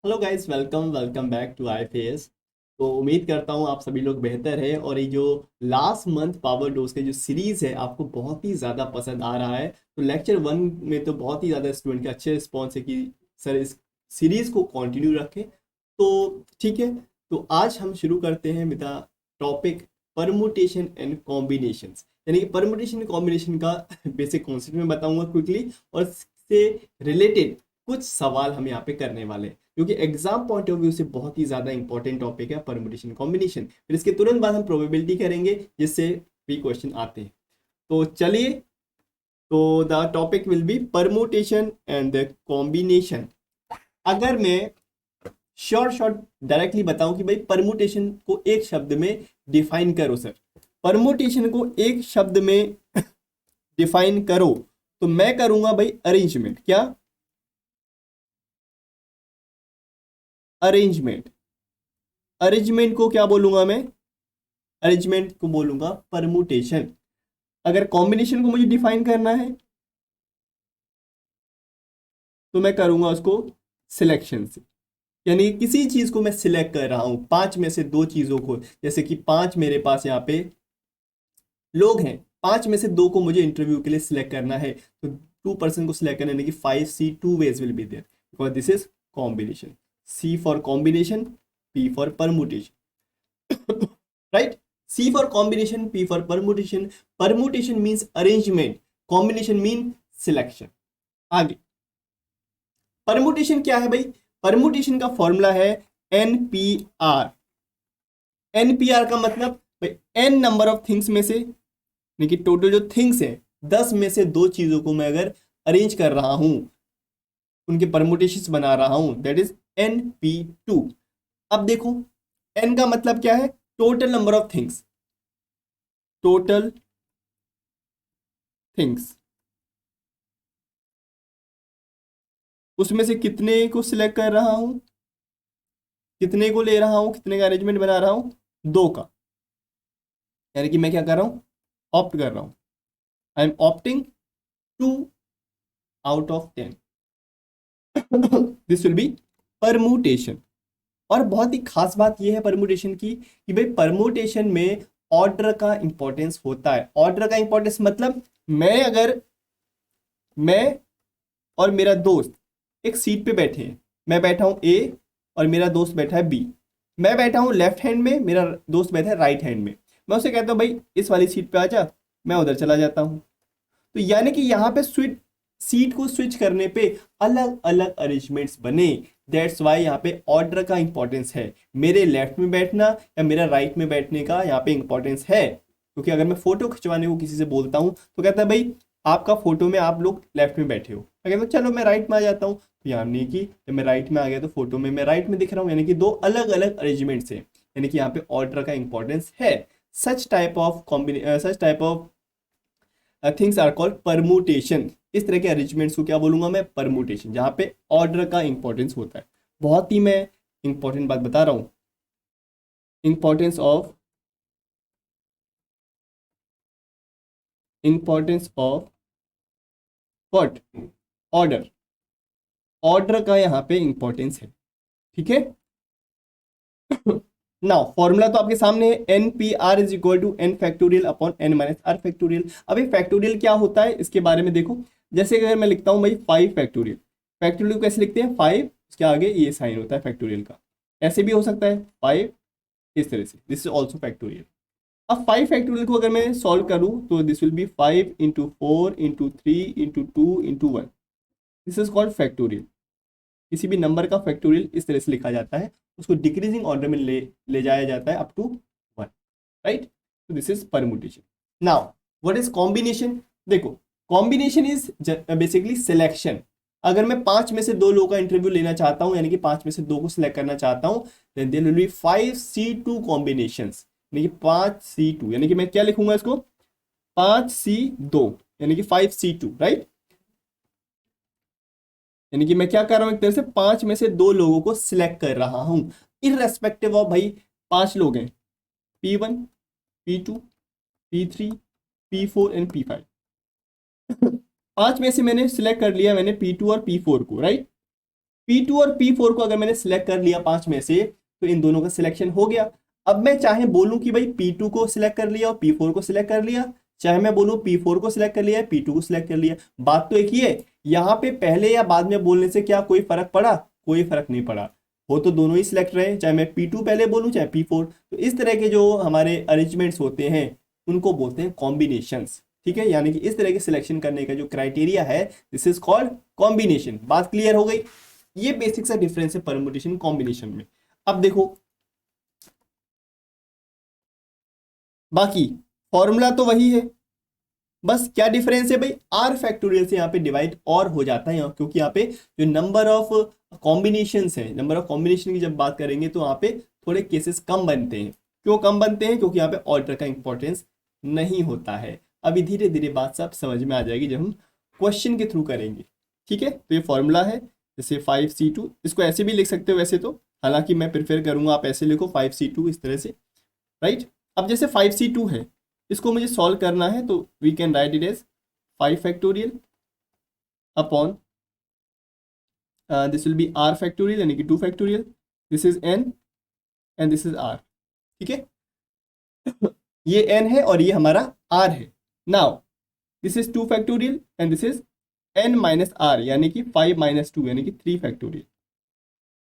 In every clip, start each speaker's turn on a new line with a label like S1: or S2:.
S1: Hello guys, welcome welcome back to IFAS। तो उम्मीद करता हूँ आप सभी लोग बेहतर है और ये जो लास्ट मंथ पावर डोज के जो सीरीज है आपको बहुत ही ज़्यादा पसंद आ रहा है। तो लेक्चर 1 में तो बहुत ही ज़्यादा स्टूडेंट के अच्छे रिस्पॉन्स है कि सर इस सीरीज को कंटिन्यू रखें। तो ठीक है, तो आज हम शुरू करते हैं with the topic permutation and combinations. यानी कि परमुटेशन एंड कॉम्बिनेशन का बेसिक कॉन्सेप्ट मैं बताऊंगा क्विकली, और इससे रिलेटेड कुछ सवाल हम यहाँ पे करने वाले हैं क्योंकि एग्जाम पॉइंट ऑफ व्यू से बहुत ही ज्यादा इंपॉर्टेंट टॉपिक है परमुटेशन कॉम्बिनेशन। फिर इसके तुरंत बाद हम प्रोबेबिलिटी करेंगे जिससे भी क्वेश्चन आते हैं। तो चलिए, तो the topic will be permutation and the combination. अगर मैं शॉर्ट शॉर्ट डायरेक्टली बताऊं कि भाई परमुटेशन को एक शब्द में डिफाइन करो सर, परमुटेशन को एक शब्द में डिफाइन करो, तो मैं करूंगा भाई अरेंजमेंट। क्या? अरेंजमेंट। अरेंजमेंट को क्या बोलूंगा मैं? अरेंजमेंट को बोलूंगा परमुटेशन। अगर कॉम्बिनेशन को मुझे डिफाइन करना है तो मैं करूंगा उसको सिलेक्शन से। यानी किसी चीज को मैं सिलेक्ट कर रहा हूं, पांच में से दो चीजों को, जैसे कि पांच मेरे पास यहाँ पे लोग हैं, पांच में से दो को मुझे इंटरव्यू के लिए सिलेक्ट करना है, तो 2 पर्सन को सिलेक्ट करने की 5C 2 ways will be there because this is combination. C for combination, P for permutation. Right? C for combination, P for permutation. Permutation means arrangement, combination mean selection. आगे permutation क्या है भाई? Permutation का formula है NPR। NPR का मतलब भाई n number of things में से, यानी कि टोटल जो थिंग्स है 10 में से दो चीजों को मैं अगर अरेंज कर रहा हूं, उनके परमुटेशंस बना रहा हूं, दैट इज NP2। अब देखो, n का मतलब क्या है? Total number of things, total things, उसमें से कितने को सिलेक्ट कर रहा हूं, कितने को ले रहा हूं, कितने का अरेंजमेंट बना रहा हूं? दो का। यानी कि मैं क्या कर रहा हूं? ऑप्ट कर रहा हूं। I am opting 2 out of 10। This will B permutation. और बहुत ही खास बात यह है परमुटेशन की कि भाई परमुटेशन में ऑर्डर का इंपॉर्टेंस होता है। ऑर्डर का इंपॉर्टेंस मतलब मैं और मेरा दोस्त एक सीट पे बैठे हैं, मैं बैठा हूं ए और मेरा दोस्त बैठा है बी। मैं बैठा हूं लेफ्ट हैंड में, मेरा दोस्त बैठा है राइट हैंड में। मैं उसे कहता हूं भाई इस वाली सीट पे आ जा, मैं उधर चला जाता हूं। तो यानी कि यहाँ पे स्विच, सीट को स्विच करने पे अलग अलग अरेंजमेंट्स बने। दैट्स वाई यहाँ पे ऑर्डर का इंपॉर्टेंस है। मेरे लेफ्ट में बैठना या मेरा राइट में बैठने का यहाँ पे इंपॉर्टेंस है, क्योंकि अगर मैं फोटो खिंचवाने को किसी से बोलता हूँ तो कहता है भाई आपका फोटो में आप लोग लेफ्ट में बैठे हो, मैं कहता हूँ चलो मैं राइट में आ जाता हूँ। तो यानी कि जब मैं राइट में आ गया तो फोटो में मैं राइट में दिख रहा हूँ, यानी कि दो अलग अलग अरेंजमेंट्स है। यानी कि यहाँ पे ऑर्डर का इंपॉर्टेंस है। Such type of things are called permutation. इस तरह के अरेंजमेंट्स को क्या बोलूंगा मैं? परमुटेशन, जहां पे ऑर्डर का इंपॉर्टेंस होता है। बहुत ही मैं इंपॉर्टेंट बात बता रहा हूं, importance of what? Order. Order का यहाँ पे इंपॉर्टेंस है। ठीक है। नाउ फॉर्मूला तो आपके सामने है, n P r is equal to n factorial upon n minus r factorial. अभी फैक्टोरियल क्या होता है इसके बारे में देखो। जैसे अगर मैं लिखता हूं भाई 5 फैक्टोरियल, फैक्टोरियल को कैसे लिखते हैं? 5, उसके आगे ये साइन होता है फैक्टोरियल का। ऐसे भी हो सकता है 5, इस तरह से, दिस इज ऑल्सो फैक्टोरियल। अब 5 फैक्टोरियल को अगर मैं सॉल्व करूं तो this will be 5 into 4 into 3 into 2 into 1। This is called factorial. किसी भी नंबर का फैक्टोरियल इस तरह से लिखा जाता है, उसको डिक्रीजिंग ऑर्डर में ले जाया जाता है अप टू 1। राइट? तो this is permutation. Now what is combination? देखो, कॉम्बिनेशन इज बेसिकली सिलेक्शन। अगर मैं पांच में से दो लोगों का इंटरव्यू लेना चाहता हूं, यानी कि पांच में से दो को सिलेक्ट करना चाहता हूं, then there will be 5C2 combinations. यानी कि 5C2, यानी कि मैं क्या लिखूंगा इसको? 5C2, यानी कि 5C2। राइट? यानी कि मैं क्या कर रहा हूं? एक तरह से पांच में से दो लोगों को सिलेक्ट कर रहा हूं, इररेस्पेक्टिव ऑफ भाई पांच लोग हैं, P1, P2, P3, P4 and P5। पांच में से मैंने सिलेक्ट कर लिया, मैंने P2 और P4 को। राइट? P2 और P4 को अगर मैंने सिलेक्ट कर लिया 5 में से, तो इन दोनों का सिलेक्शन हो गया। अब मैं चाहे बोलूं कि भाई P2 को सिलेक्ट कर लिया और P4 को सिलेक्ट कर लिया, चाहे मैं बोलूं P4 को सिलेक्ट कर लिया, P2 को सिलेक्ट कर लिया, बात तो एक ही है। यहाँ पे पहले या बाद में बोलने से क्या कोई फर्क पड़ा? कोई फर्क नहीं पड़ा, हो तो दोनों ही सिलेक्ट रहे, चाहे मैं P2 पहले बोलूं चाहे P4। तो इस तरह के जो हमारे अरेंजमेंट्स होते हैं उनको बोलते हैं कॉम्बिनेशंस। ठीक है, यानी कि इस तरह के सिलेक्शन करने का जो क्राइटेरिया है, दिस इज कॉल्ड कॉम्बिनेशन। बात क्लियर हो गई? ये बेसिक सा डिफरेंस है परमुटेशन कॉम्बिनेशन में। अब देखो, बाकी फॉर्मूला तो वही है, बस क्या डिफरेंस है भाई, आर फैक्टोरियल से यहाँ पे डिवाइड और हो जाता है क्योंकि यहाँ पे जो नंबर ऑफ कॉम्बिनेशन है, नंबर ऑफ कॉम्बिनेशन की जब बात करेंगे तो यहाँ पे थोड़े केसेस कम बनते हैं। क्यों कम बनते हैं? क्योंकि यहाँ पे ऑर्डर का इंपॉर्टेंस नहीं होता है। अभी धीरे धीरे बात सब समझ में आ जाएगी जब हम क्वेश्चन के थ्रू करेंगे। ठीक है, तो ये फॉर्मूला है, जैसे 5C2, इसको ऐसे भी लिख सकते हो वैसे तो, हालांकि मैं प्रेफर करूंगा आप ऐसे लिखो 5C2 इस तरह से, राइट। अब जैसे 5C2 है, इसको मुझे सॉल्व करना है, तो we can write it as 5 factorial upon this will be r factorial, यानी कि 2 factorial, this is n and this is r. ठीक है, ये एन है और ये हमारा आर है। Now this is 2 factorial and this is n minus r, यानी कि 5 माइनस 2 यानी कि 3 फैक्टोरियल।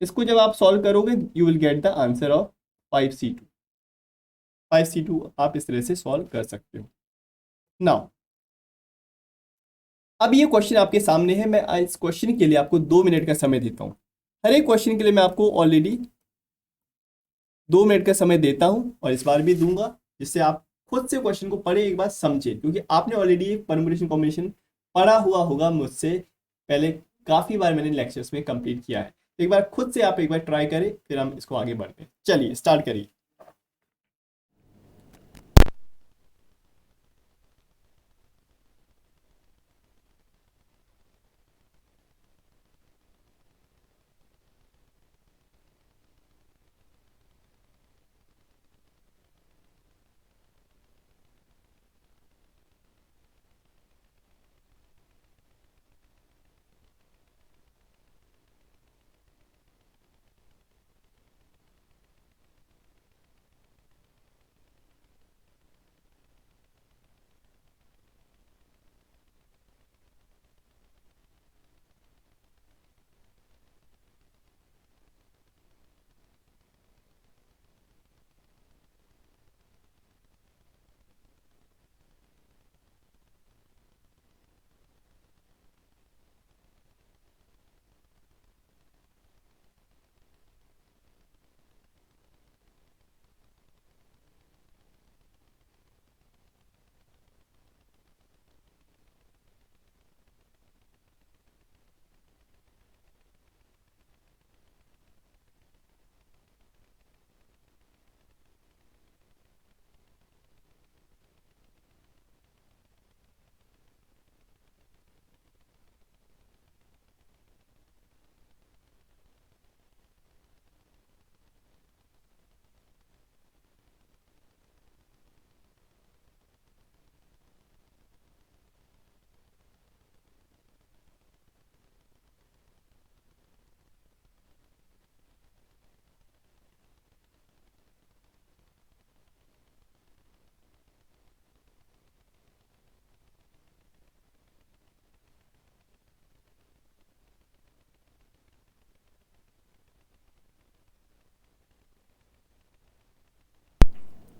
S1: इसको जब आप सॉल्व करोगे you will get the answer of 5C2। 5C2 आप इस तरह से सॉल्व कर सकते हो। नाउ अब ये क्वेश्चन आपके सामने है, मैं इस क्वेश्चन के लिए आपको 2 मिनट का समय देता हूँ। हर एक क्वेश्चन के लिए मैं आपको ऑलरेडी 2 मिनट का समय देता हूँ और इस बार भी दूंगा, जिससे आप खुद से क्वेश्चन को पढ़े, एक बार समझे, क्योंकि आपने ऑलरेडी एक परमुटेशन कॉम्बिनेशन पढ़ा हुआ होगा मुझसे पहले, काफी बार मैंने लेक्चर्स में कंप्लीट किया है। एक बार खुद से आप एक बार ट्राई करें, फिर हम इसको आगे बढ़ते हैं। चलिए स्टार्ट करिए।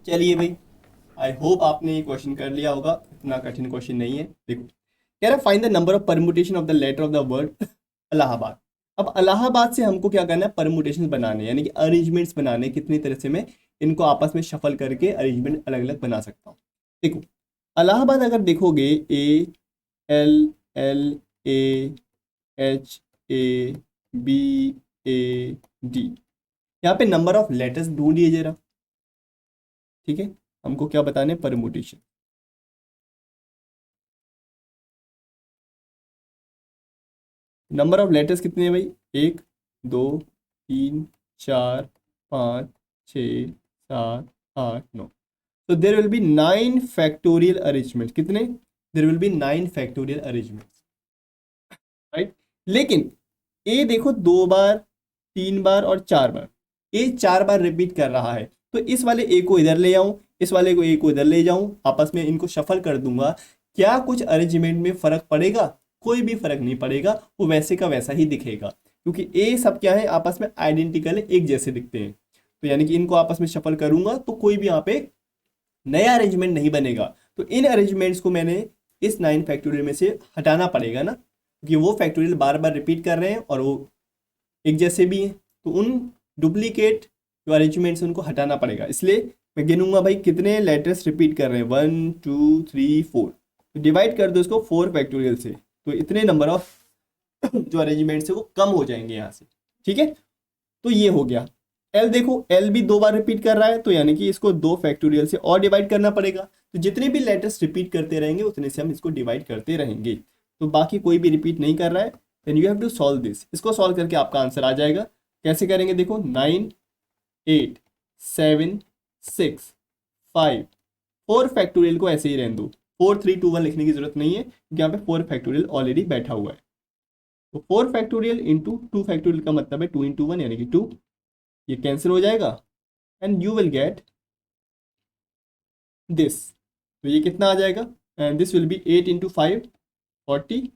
S1: चलिए भाई, आई होप आपने ये क्वेश्चन कर लिया होगा, इतना कठिन क्वेश्चन नहीं है। देखो, कह रहा है find the number of permutation of the letter of the word Allahabad. अब इलाहाबाद से हमको क्या करना है, परमुटेशन बनाने, यानी कि अरेंजमेंट्स बनाने, कितनी तरह से मैं इनको आपस में शफल करके अरेंजमेंट अलग अलग बना सकता हूँ। देखो, इलाहाबाद अगर देखोगे, ALLAHABAD, यहाँ पे नंबर ऑफ लेटर्स ढूंढिए जरा। ठीक है, हमको क्या बताने, परमुटेशन। नंबर ऑफ लेटर्स कितने हैं भाई, 1 2 3 4 5 6 7 8 9। तो there will be 9 factorial arrangement. कितने? There will be 9 factorial arrangement, right. लेकिन ए देखो 2 बार, 3 बार और 4 बार, ए 4 बार रिपीट कर रहा है। तो इस वाले ए को इधर ले आऊं, इस वाले को ए को इधर ले जाऊं, आपस में इनको शफल कर दूंगा। क्या कुछ अरेंजमेंट में फर्क पड़ेगा? कोई भी फर्क नहीं पड़ेगा, वो वैसे का वैसा ही दिखेगा, क्योंकि ए सब क्या है, आपस में आइडेंटिकल है, एक जैसे दिखते हैं। तो यानी कि इनको आपस में शफल करूंगा तो कोई भी यहाँ पे नया अरेंजमेंट नहीं बनेगा। तो इन अरेंजमेंट्स को मैंने इस 9 फैक्टोरियल में से हटाना पड़ेगा ना, क्योंकि वो फैक्टोरियल बार बार रिपीट कर रहे हैं और वो एक जैसे भी हैं। तो उन डुप्लीकेट जो अरेंजमेंट्स हैं उनको हटाना पड़ेगा। इसलिए मैं गिनूंगा भाई कितने लेटर्स रिपीट कर रहे हैं, 1 2 3 4। तो डिवाइड कर दो इसको 4 फैक्टोरियल से, तो इतने नंबर ऑफ जो अरेंजमेंट्स है वो कम हो जाएंगे यहाँ से। ठीक है, तो ये हो गया। एल देखो, एल भी 2 बार रिपीट कर रहा है, तो यानी कि इसको 2 फैक्टोरियल से और डिवाइड करना पड़ेगा। तो जितने भी लेटर्स रिपीट करते रहेंगे उतने से हम इसको डिवाइड करते रहेंगे। तो बाकी कोई भी रिपीट नहीं कर रहा है, then you have to solve this. इसको सॉल्व करके आपका आंसर आ जाएगा। कैसे करेंगे देखो, 9 8 7 6 5, 4 फैक्टोरियल को ऐसे ही रहने दो, 4 3 2 1 लिखने की जरूरत नहीं है, क्योंकि यहाँ पे 4 फैक्टोरियल ऑलरेडी बैठा हुआ है। तो 4 फैक्टोरियल इंटू 2 फैक्टोरियल का मतलब है 2 × 1 यानी कि 2, ये कैंसिल हो जाएगा and you will get this. तो ये कितना आ जाएगा, and this will B 8 × 5 40,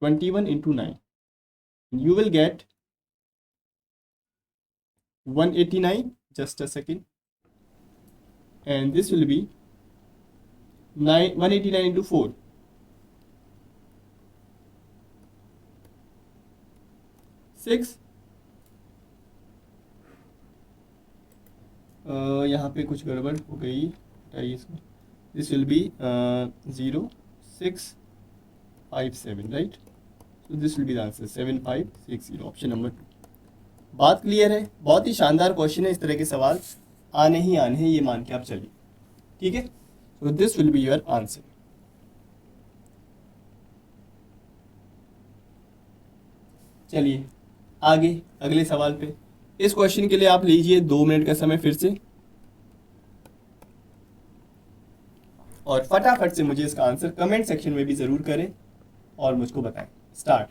S1: 21 × 9, you will get 189, just a second, and this will be 189 × 4, 6। यहाँ पे कुछ गड़बड़ हो गई, हटाइए इसको। This will B 0657, right. So this will be the answer 7560, option number 2। बात क्लियर है? बहुत ही शानदार क्वेश्चन है, इस तरह के सवाल आने ही आने हैं, ये मान के आप चलिए। ठीक है, so this will be your answer. चलिए आगे अगले सवाल पे। इस क्वेश्चन के लिए आप लीजिए 2 मिनट का समय फिर से, और फटाफट से मुझे इसका आंसर कमेंट सेक्शन में भी ज़रूर करें और मुझको बताएं। स्टार्ट।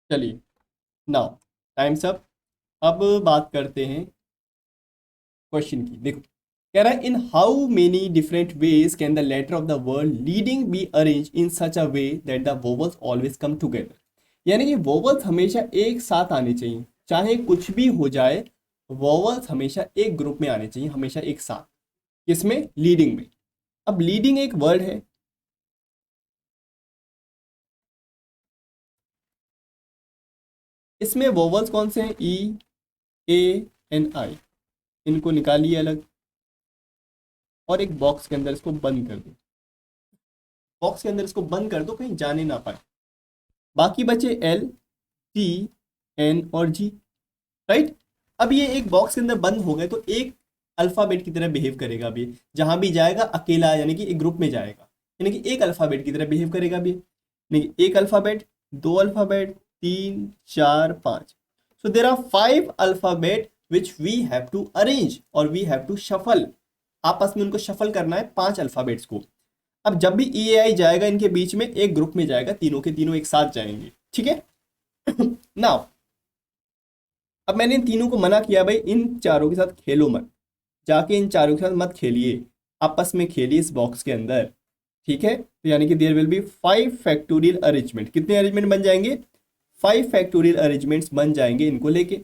S1: चलिए नाउ टाइम्स अप। अब बात करते हैं क्वेश्चन की। देखो, कह रहा है in how many different ways can the letter of the word leading be arrange in such a way that the vowels always come together. यानी कि वोवल्स हमेशा एक साथ आने चाहिए, चाहे कुछ भी हो जाए, वोवल्स हमेशा एक ग्रुप में आने चाहिए, हमेशा एक साथ। किसमें? लीडिंग में। अब लीडिंग एक वर्ड है, इसमें वोवल्स कौन से हैं? ई, ए, एन, आई। इनको निकालिए अलग और एक बॉक्स के अंदर इसको बंद कर दो। बॉक्स के अंदर इसको बंद कर दो, कहीं जाने ना पाए। बाकी बचे एल, टी, एन और जी, राइट। अब ये एक बॉक्स के अंदर बंद हो गए तो एक अल्फाबेट की तरह बिहेव करेगा। अभी जहां भी जाएगा अकेला, यानी कि एक ग्रुप में जाएगा, यानी कि एक अल्फाबेट की तरह बिहेव करेगा। अभी यानी एक alphabet, 2 alphabet, 3 4 5। So there are 5 alphabet which we have to arrange और वी हैव टू शफल। आपस में उनको शफल करना है 5 अल्फाबेट्स को। अब जब भी ई ए आई जाएगा इनके बीच में एक ग्रुप में जाएगा, तीनों के तीनों एक साथ जाएंगे, ठीक है। नाउ अब मैंने इन तीनों को मना किया, भाई इन चारों के साथ खेलो मत, जाके इन चारों के साथ मत खेलिए, आपस में खेलिए इस बॉक्स के अंदर, ठीक है। तो यानी कि there will be 5 factorial arrangement. कितने अरेंजमेंट बन जाएंगे? 5 फैक्टोरियल अरेंजमेंट्स बन जाएंगे इनको लेके,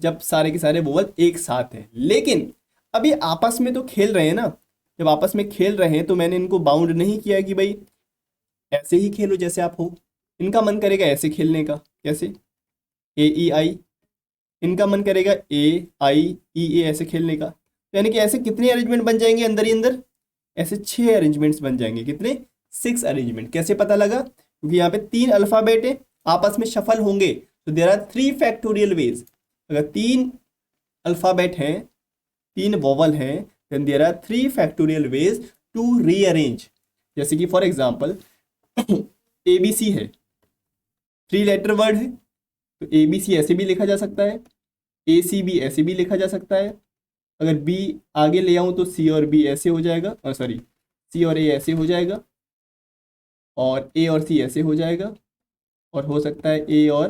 S1: जब सारे के सारे वोवल एक साथ हैं। लेकिन अभी आपस में तो खेल रहे हैं ना, जब आपस में खेल रहे हैं तो मैंने इनको बाउंड नहीं किया कि भाई ऐसे ही खेलो जैसे आप हो। इनका मन करेगा ऐसे खेलने का, कैसे? ए ई आई। इनका मन करेगा ए आई ई ए ऐसे खेलने का। तो यानी कि ऐसे कितने अरेंजमेंट बन जाएंगे अंदर ही अंदर? ऐसे 6 अरेंजमेंट्स बन जाएंगे। कितने? 6 अरेंजमेंट। कैसे पता लगा? क्योंकि यहाँ पे 3 अल्फाबेट है, आपस में शफल होंगे, तो देयर आर 3 फैक्टोरियल वेज। अगर 3 अल्फाबेट हैं, 3 वोवल हैं, then there are 3 factorial ways to rearrange. जैसे कि for example A B C है, 3 लेटर वर्ड है, तो ए बी सी ऐसे भी लिखा जा सकता है, ए सी बी ऐसे भी लिखा जा सकता है। अगर बी आगे ले आऊँ तो सी और बी ऐसे हो जाएगा, और सॉरी सी और ए ऐसे हो जाएगा, और ए और सी ऐसे हो जाएगा, और हो सकता है ए और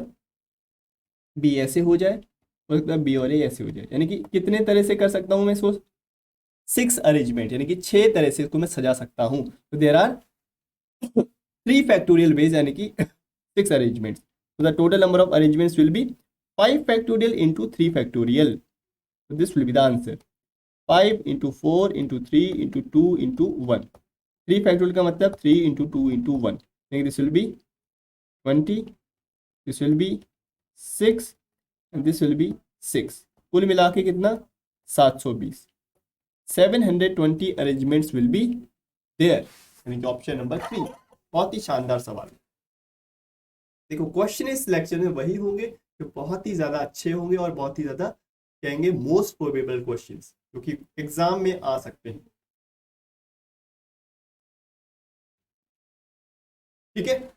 S1: बी ऐसे हो जाए, हो सकता है बी और ए ऐसे हो जाए। यानी कि कितने तरह से कर सकता हूँ मैं सोच? 6 अरेंजमेंट, यानी कि 6 तरह से इसको मैं सजा सकता हूँ। तो देर आर 3 फैक्टोरियल वेज, यानी कि 6 arrangements. So the total number of arrangements will be 5 factorial into 3 factorial. So this will be the answer. 5 into 4 into 3 into 2 into 1. 3 factorial का मतलब 3 into 2 into 1. This will be 20. This will be 6 and this will be 6. कुल मिला के कितना? 720. 720 arrangements will be there. यानी कि option number 3 बहुत ही शानदार सवाल। देखो क्वेश्चन इस लेक्चर में वही होंगे जो बहुत ही ज्यादा अच्छे होंगे और बहुत ही ज्यादा कहेंगे मोस्ट प्रोबेबल क्वेश्चंस जो कि एग्जाम में आ सकते हैं, ठीक है।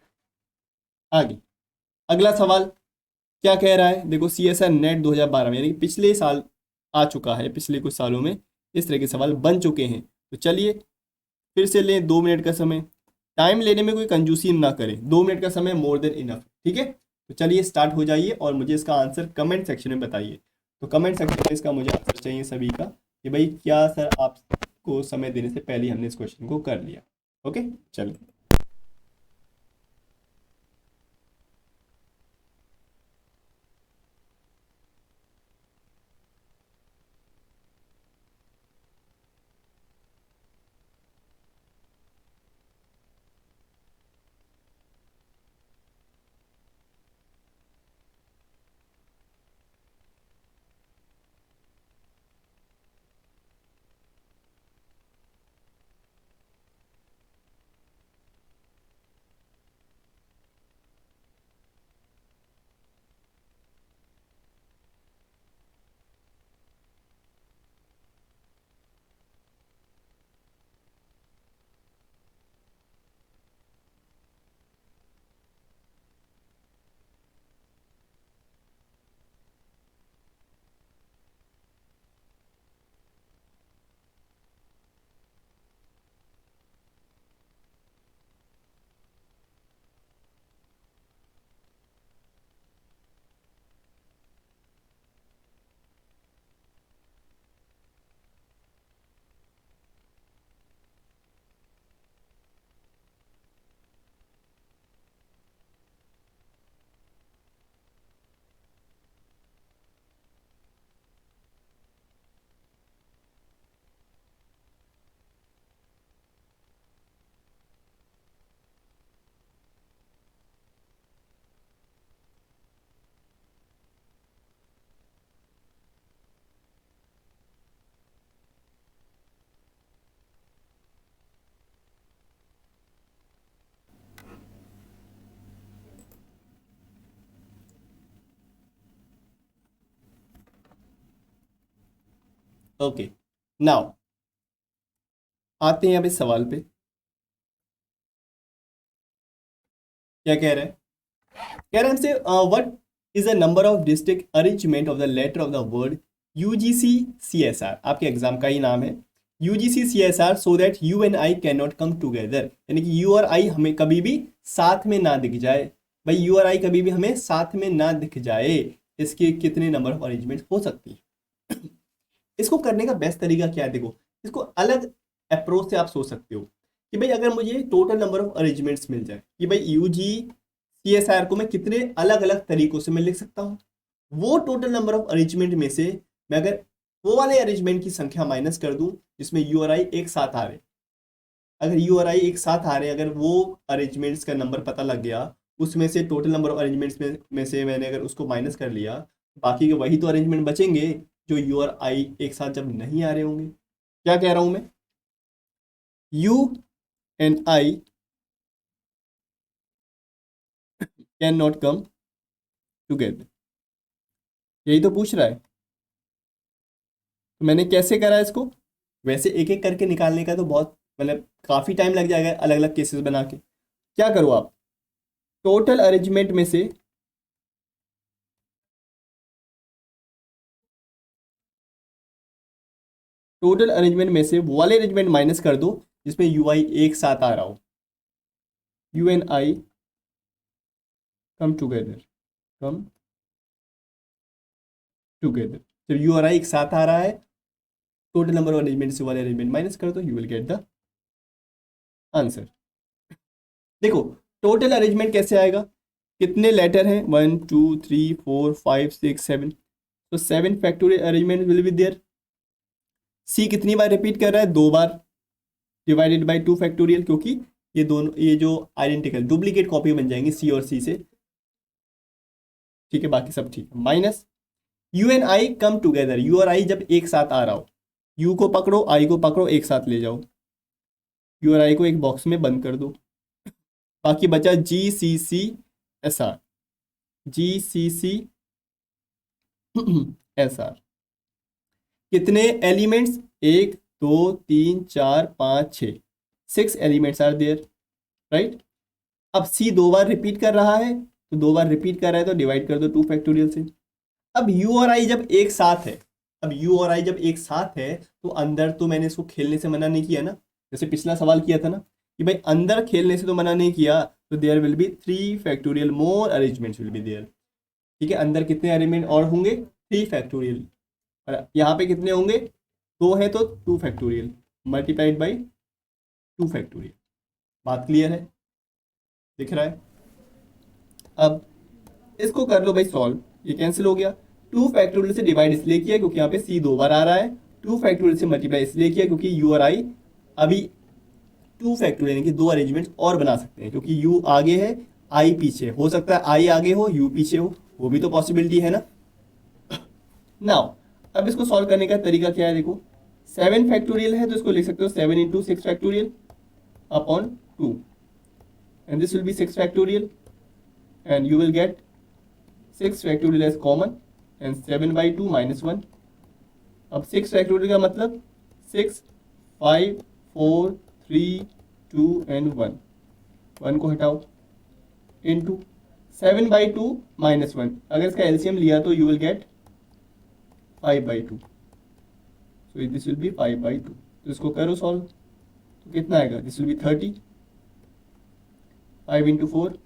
S1: आगे अगला सवाल क्या कह रहा है? देखो सी एस आर नेट 2012 में, यानी कि पिछले साल आ चुका है, पिछले कुछ सालों में इस तरह के सवाल बन चुके हैं। तो चलिए फिर से लें 2 मिनट का समय, टाइम लेने में कोई कंजूसी ना करें, 2 मिनट का समय मोर देन इनफ, ठीक है। तो चलिए स्टार्ट हो जाइए और मुझे इसका आंसर कमेंट सेक्शन में बताइए। तो कमेंट सेक्शन में इसका मुझे आंसर चाहिए सभी का कि भाई क्या सर आपको समय देने से पहले हमने इस क्वेश्चन को कर लिया। ओके चलिए। ओके नाउ आते हैं अब इस सवाल पे। क्या कह रहे हैं? कह रहे हैं हमसे what is the number of district arrangement of the letter of the word UGC CSR. आपके एग्जाम का ही नाम है UGC CSR so that you and I can not come together, यानी कि यू और आई हमें कभी भी साथ में ना दिख जाए। भाई यू और आई कभी भी हमें साथ में ना दिख जाए, इसके कितने नंबर ऑफ अरेंजमेंट हो सकती है। इसको करने का बेस्ट तरीका क्या है, देखो इसको अलग अप्रोच से आप सोच सकते हो कि भाई अगर मुझे टोटल नंबर ऑफ अरेंजमेंट्स मिल जाए कि भाई यूजी सीएसआर को मैं कितने अलग अलग तरीकों से मैं लिख सकता हूँ, वो टोटल नंबर ऑफ अरेंजमेंट में से मैं अगर वो वाले अरेंजमेंट की संख्या माइनस कर दूं जिसमें यू और आई एक साथ आ रहे, अगर यू और आई एक साथ आ रहे हैं, अगर वो अरेंजमेंट्स का नंबर पता लग गया, उसमें से टोटल नंबर ऑफ अरेंजमेंट्स में से मैंने अगर उसको माइनस कर लिया, बाकी के वही तो अरेंजमेंट बचेंगे जो यू और आई एक साथ जब नहीं आ रहे होंगे। क्या कह रहा हूं मैं, you and I can not come together, यही तो पूछ रहा है। तो मैंने कैसे करा इसको, वैसे एक एक करके निकालने का तो बहुत मतलब काफ़ी टाइम लग जाएगा अलग अलग केसेस बना के। क्या करो आप, टोटल अरेंजमेंट में से वो वाले अरेंजमेंट माइनस कर दो जिसमें यू आई एक साथ आ रहा हो, you and I come together, come together. जब यू और आई एक साथ आ रहा है, टोटल नंबर ऑफ अरेंजमेंट से वाले अरेंजमेंट माइनस कर दो, you will get the answer. देखो टोटल अरेंजमेंट कैसे आएगा, कितने लेटर हैं, 1 2 3 4 5 6 7, तो 7 factorial arrangement will be there. See कितनी बार रिपीट कर रहा है, 2 बार, डिवाइडेड बाई 2 फैक्टोरियल, क्योंकि ये दोनों ये जो आइडेंटिकल डुप्लीकेट कॉपी बन जाएंगी सी और सी से, ठीक है बाकी सब ठीक है, minus you and I come together, you और आई जब एक साथ आ रहा हो, यू को पकड़ो आई को पकड़ो एक साथ ले जाओ, यू और आई को एक बॉक्स में बंद कर दो, बाकी बचा G C C S R, G C C S R. कितने elements, 1 2 3 4 5 6, 6 elements are there, right. अब सी 2 बार रिपीट कर रहा है, तो 2 बार रिपीट कर रहा है तो डिवाइड कर दो 2 फैक्टोरियल से। अब यू और आई जब एक साथ है, अब यू और आई जब एक साथ है तो अंदर तो मैंने इसको खेलने से मना नहीं किया ना, जैसे पिछला सवाल किया था ना कि भाई अंदर खेलने से तो मना नहीं किया, तो there will be 3 factorial more arrangements will be there, ठीक है। अंदर कितने अरेंजमेंट और होंगे, 3 फैक्टोरियल, और यहाँ पे कितने होंगे, 2 है तो 2 फैक्टोरियल मल्टीप्लाइड बाई 2 फैक्टोरियल। बात क्लियर है, दिख रहा है। अब इसको कर लो भाई सॉल्व, ये कैंसिल हो गया, 2 फैक्टोरियल से डिवाइड इसलिए किया क्योंकि यहाँ पे सी 2 बार आ रहा है, 2 फैक्टोरियल से मल्टीप्लाई इसलिए किया क्योंकि यू और आई अभी 2 फैक्टोरियल यानी कि 2 अरेंजमेंट और बना सकते हैं, क्योंकि यू आगे है आई पीछे, हो सकता है आई आगे हो यू पीछे हो, वो भी तो पॉसिबिलिटी है ना। नाउ अब इसको सॉल्व करने का तरीका क्या है, देखो 7 फैक्टोरियल है तो इसको लिख सकते हो 7 × 6 factorial upon 2, and this will be 6 factorial, and you will get 6 factorial as common, and 7/2 -1। अब 6 फैक्टोरियल का मतलब 6 5 4 3 2 एंड 1, 1 को हटाओ, इंटू 7/2 -1, अगर इसका एलसीएम लिया तो you will gate 5/2, so this will B 5/2। तो इसको करो सॉल्व, तो कितना आएगा, this will B 30, 5 × 4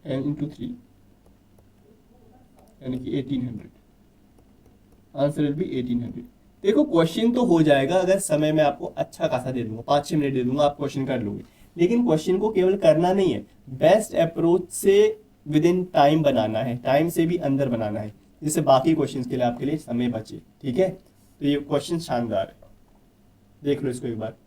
S1: and into 3, यानी कि 1800, आंसर विल बी 1800। देखो क्वेश्चन तो हो जाएगा अगर समय मैं आपको अच्छा खासा दे दूंगा, 5-6 मिनट दे दूंगा, आप क्वेश्चन कर लोगे, लेकिन क्वेश्चन को केवल करना नहीं है, बेस्ट अप्रोच से विद इन टाइम बनाना है, टाइम से भी अंदर बनाना है, जिससे बाकी क्वेश्चन के लिए आपके लिए समय बचे, ठीक है। तो ये क्वेश्चन शानदार है, देख लो इसको एक बार।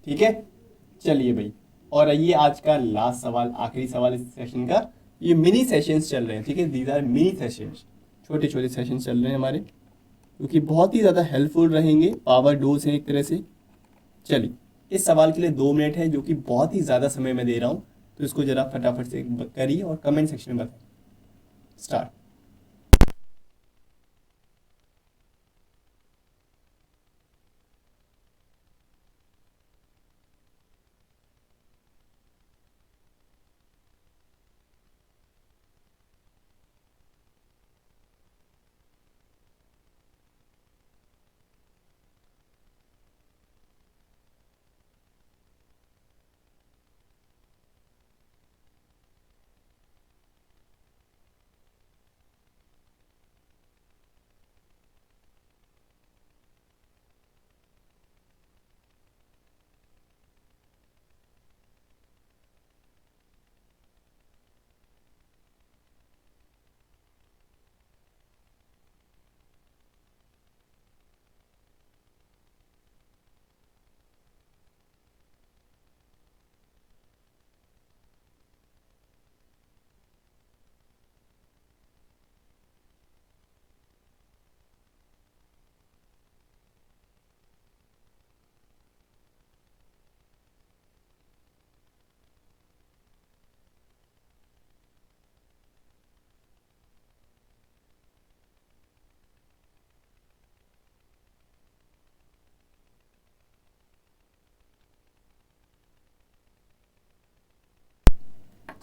S1: ठीक है, चलिए भाई, और ये आज का लास्ट सवाल, आखिरी सवाल इस सेशन का। ये मिनी सेशंस चल रहे हैं, ठीक है, दीज आर मिनी सेशंस, छोटे छोटे सेशन चल रहे हैं हमारे, क्योंकि बहुत ही ज़्यादा हेल्पफुल रहेंगे, पावर डोज है एक तरह से। चलिए, इस सवाल के लिए 2 मिनट है, जो कि बहुत ही ज़्यादा समय मैं दे रहा हूँ, तो इसको ज़रा फटाफट से करिए और कमेंट सेक्शन में बताइए। स्टार्ट।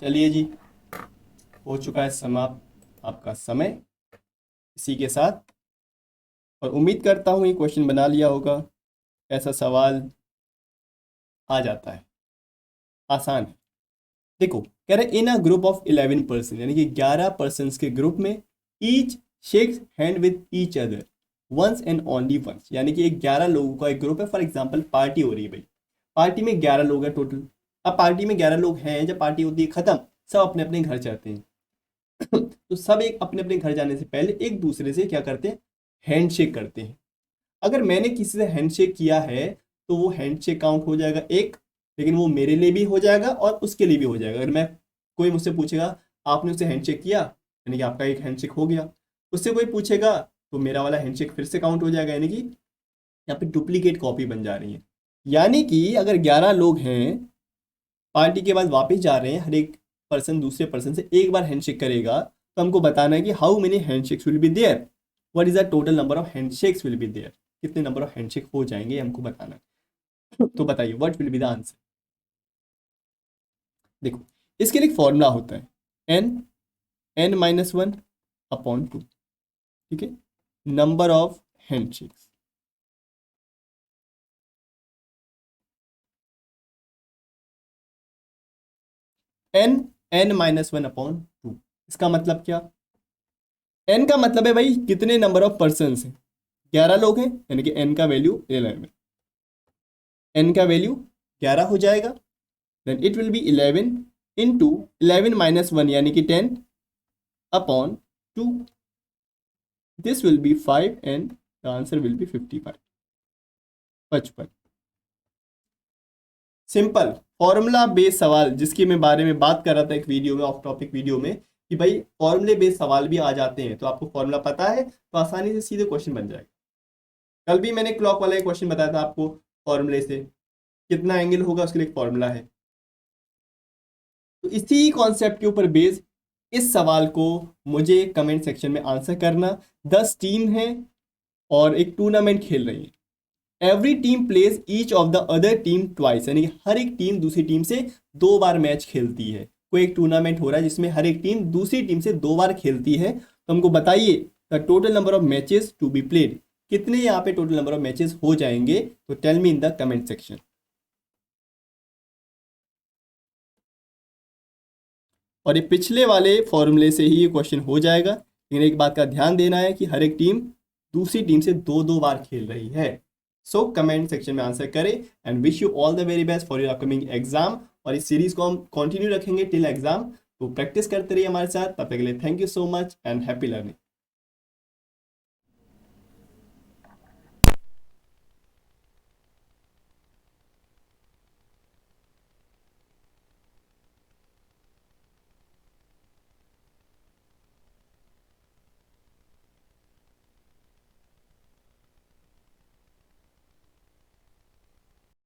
S1: चलिए जी, हो चुका है समाप्त आपका समय इसी के साथ, और उम्मीद करता हूँ ये क्वेश्चन बना लिया होगा। ऐसा सवाल आ जाता है, आसान है। देखो, कह रहे in a group of 11 person, यानी कि 11 पर्सन के ग्रुप में, each shakes hand with each other once and only once, यानी कि एक 11 लोगों का एक ग्रुप है। फॉर एग्जांपल पार्टी हो रही है भाई, पार्टी में 11 लोग हैं टोटल। अब पार्टी में 11 लोग हैं, जब पार्टी होती है खत्म, सब अपने अपने घर जाते हैं। तो सब एक अपने अपने घर जाने से पहले एक दूसरे से क्या करते हैं, हैंडशेक करते हैं। अगर मैंने किसी से हैंडशेक किया है, तो वो हैंडशेक काउंट हो जाएगा एक, लेकिन वो मेरे लिए भी हो जाएगा और उसके लिए भी हो जाएगा। अगर मैं, कोई मुझसे पूछेगा आपने उससे हैंडशेक किया, यानी कि आपका एक हैंडशेक हो गया। उससे कोई पूछेगा तो मेरा वाला हैंडशेक फिर से काउंट हो जाएगा, यानी कि यहाँ पे डुप्लीकेट कॉपी बन जा रही है। यानी कि अगर 11 लोग हैं, पार्टी के बाद वापस जा रहे हैं, हर एक पर्सन दूसरे पर्सन से एक बार हैंडशेक करेगा, तो हमको बताना है कि how many handshakes will be there, what is the total number of handshakes will be there, कितने नंबर ऑफ हैंडशेक हो जाएंगे हमको बताना है। तो बताइए what will be the answer. देखो, इसके लिए एक फॉर्मूला होता है, एन n-1/2, ठीक है, नंबर ऑफ हैंडशेक्स। n-1/2, इसका मतलब क्या, n का मतलब है भाई कितने नंबर ऑफ पर्सन हैं। 11 लोग हैं, यानी कि n का वैल्यू 11, n का वैल्यू 11 हो जाएगा। Then it will be 11 into 11-1, यानी कि 10/2, this will be 5 and the answer will be 55, 55। Simple formula based सवाल, जिसके मैं बारे में बात कर रहा था एक वीडियो में, ऑफ टॉपिक वीडियो में, कि भाई फॉर्मूले बेस्ड सवाल भी आ जाते हैं, तो आपको फॉर्मूला पता है तो आसानी से सीधे क्वेश्चन बन जाएगा। कल भी मैंने क्लॉक वाला एक क्वेश्चन बताया था आपको, फॉर्मूले से कितना एंगल होगा उसके लिए एक फॉर्मूला है। तो इसी कॉन्सेप्ट के ऊपर बेस्ड इस सवाल को मुझे कमेंट सेक्शन में आंसर करना। 10 टीम है और एक टूर्नामेंट खेल रही है। Every team plays each of the other team twice, यानी कि हर एक टीम दूसरी टीम से 2 बार मैच खेलती है। कोई एक टूर्नामेंट हो रहा है जिसमें हर एक टीम दूसरी टीम से 2 बार खेलती है। तो हमको बताइए the total number of matches to be played, कितने यहाँ पे टोटल नंबर ऑफ मैचेस हो जाएंगे, तो tell me in the comment section. और ये पिछले वाले फॉर्मूले से ही ये क्वेश्चन हो जाएगा, लेकिन एक बात का ध्यान देना है कि हर एक टीम दूसरी टीम से 2-2 बार खेल रही है। सो कमेंट सेक्शन में आंसर करें, and wish you all the very best for your upcoming exam. और इस सीरीज को हम कंटिन्यू रखेंगे टिल एग्जाम, तो प्रैक्टिस करते रहिए हमारे साथ। तब तक के लिए thank you so much and happy learning.